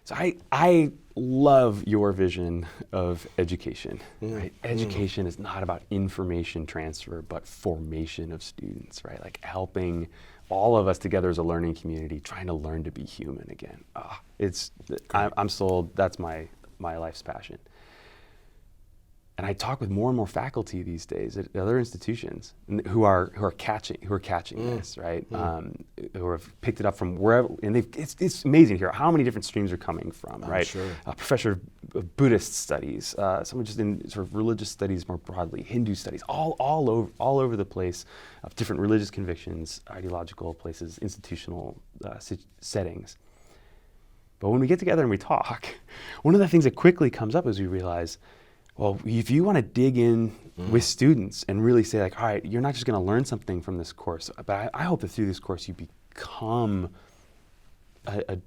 So I love your vision of education. Right? Education is not about information transfer, but formation of students, right? Like helping all of us together as a learning community, trying to learn to be human again. I'm sold. That's my life's passion. And I talk with more and more faculty these days at other institutions who are catching this, right? Who have picked it up from wherever, and it's amazing to hear how many different streams are coming from, right? Sure. A professor of Buddhist studies, someone just in sort of religious studies more broadly, Hindu studies, all over the place, of different religious convictions, ideological places, institutional settings. But when we get together and we talk, one of the things that quickly comes up is we realize, well, if you want to dig in with students and really say like, all right, you're not just going to learn something from this course, but I hope that through this course you become a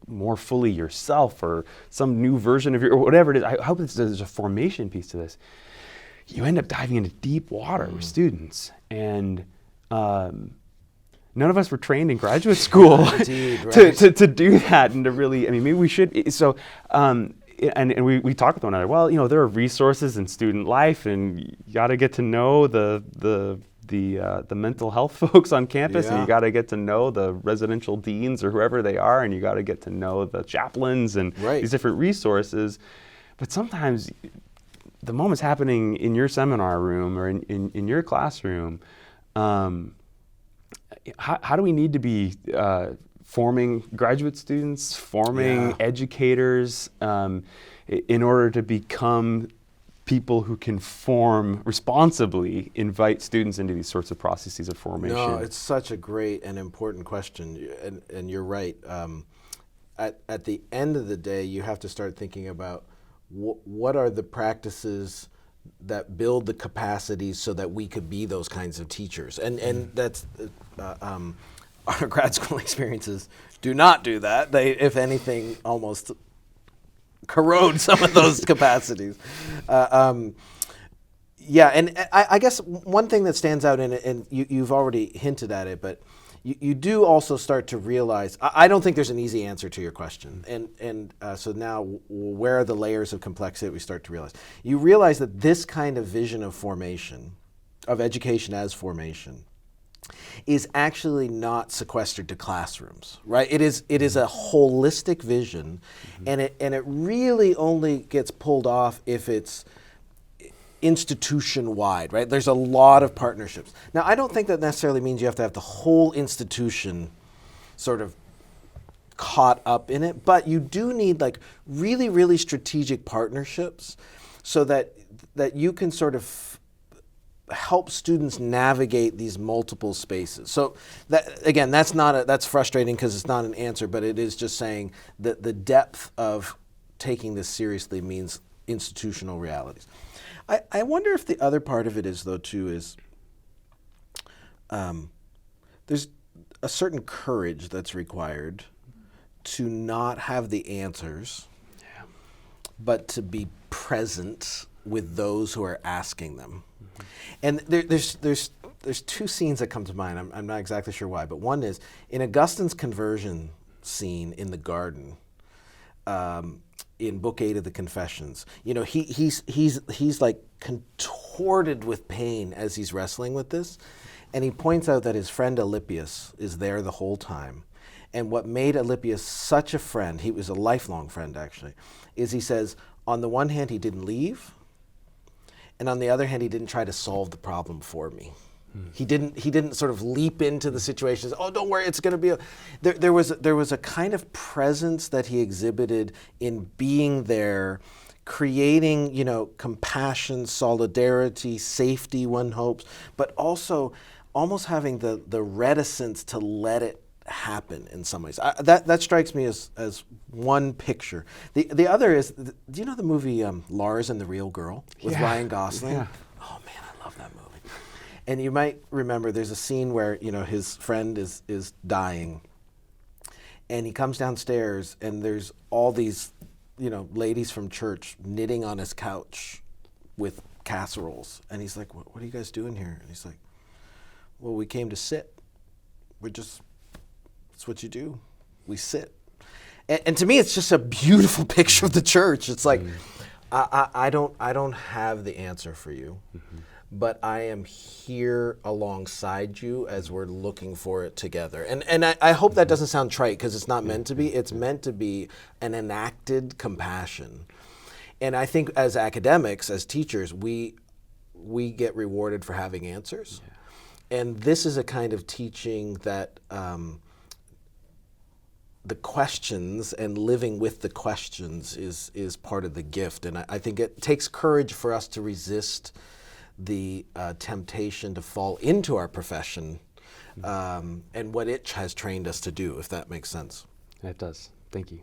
more fully yourself or some new version of or whatever it is. I hope there's a formation piece to this. You end up diving into deep water with students. And none of us were trained in graduate school Indeed, right. to do that and to really, I mean, maybe we should. So, and we talk with one another. Well, there are resources in student life, and you got to get to know the mental health folks on campus, and you got to get to know the residential deans or whoever they are, and you got to get to know the chaplains and these different resources. But sometimes the moment's happening in your seminar room or in your classroom. How do we need to be forming graduate students, forming educators in order to become people who can form responsibly, invite students into these sorts of processes of formation? No, it's such a great and important question, and you're right. At the end of the day, you have to start thinking about what are the practices that build the capacities so that we could be those kinds of teachers. And that's our grad school experiences do not do that. They, if anything, almost corrode some of those capacities. And I guess one thing that stands out in it, and you've already hinted at it, but you do also start to realize, I don't think there's an easy answer to your question. And so now, where are the layers of complexity we start to realize? You realize that this kind of vision of formation, of education as formation, is actually not sequestered to classrooms, right? It is a holistic vision, and it really only gets pulled off if it's institution-wide, right? There's a lot of partnerships. Now, I don't think that necessarily means you have to have the whole institution sort of caught up in it, but you do need like really, really strategic partnerships so that you can sort of help students navigate these multiple spaces. So that, again, that's frustrating because it's not an answer, but it is just saying that the depth of taking this seriously means institutional realities. I wonder if the other part of it is, though, too, is there's a certain courage that's required to not have the answers, but to be present with those who are asking them. And there's two scenes that come to mind. I'm not exactly sure why, but one is in Augustine's conversion scene in the garden. In Book 8 of the Confessions, he's like contorted with pain as he's wrestling with this, and he points out that his friend Alypius is there the whole time. And what made Alypius such a friend, he was a lifelong friend actually, is he says, on the one hand he didn't leave, and on the other hand he didn't try to solve the problem for me. He didn't sort of leap into the situation. Oh, don't worry, it's going to be. There was a kind of presence that he exhibited in being there, creating compassion, solidarity, safety. One hopes, but also almost having the reticence to let it happen in some ways. That strikes me as one picture. The other is, do you know the movie Lars and the Real Girl with Ryan Gosling? Yeah. Oh man, I love that movie. And you might remember there's a scene where his friend is dying, and he comes downstairs and there's all these ladies from church knitting on his couch with casseroles, and he's like, what are you guys doing here? And he's like, well, we came to sit. It's what you do. We sit. And to me, it's just a beautiful picture of the church. It's like, I don't have the answer for you, but I am here alongside you as we're looking for it together. And I hope that doesn't sound trite, because it's not meant to be. It's meant to be an enacted compassion. And I think as academics, as teachers, we get rewarded for having answers. Yeah. And this is a kind of teaching that the questions and living with the questions is part of the gift. And I think it takes courage for us to resist the temptation to fall into our profession and what it has trained us to do, if that makes sense. It does. Thank you.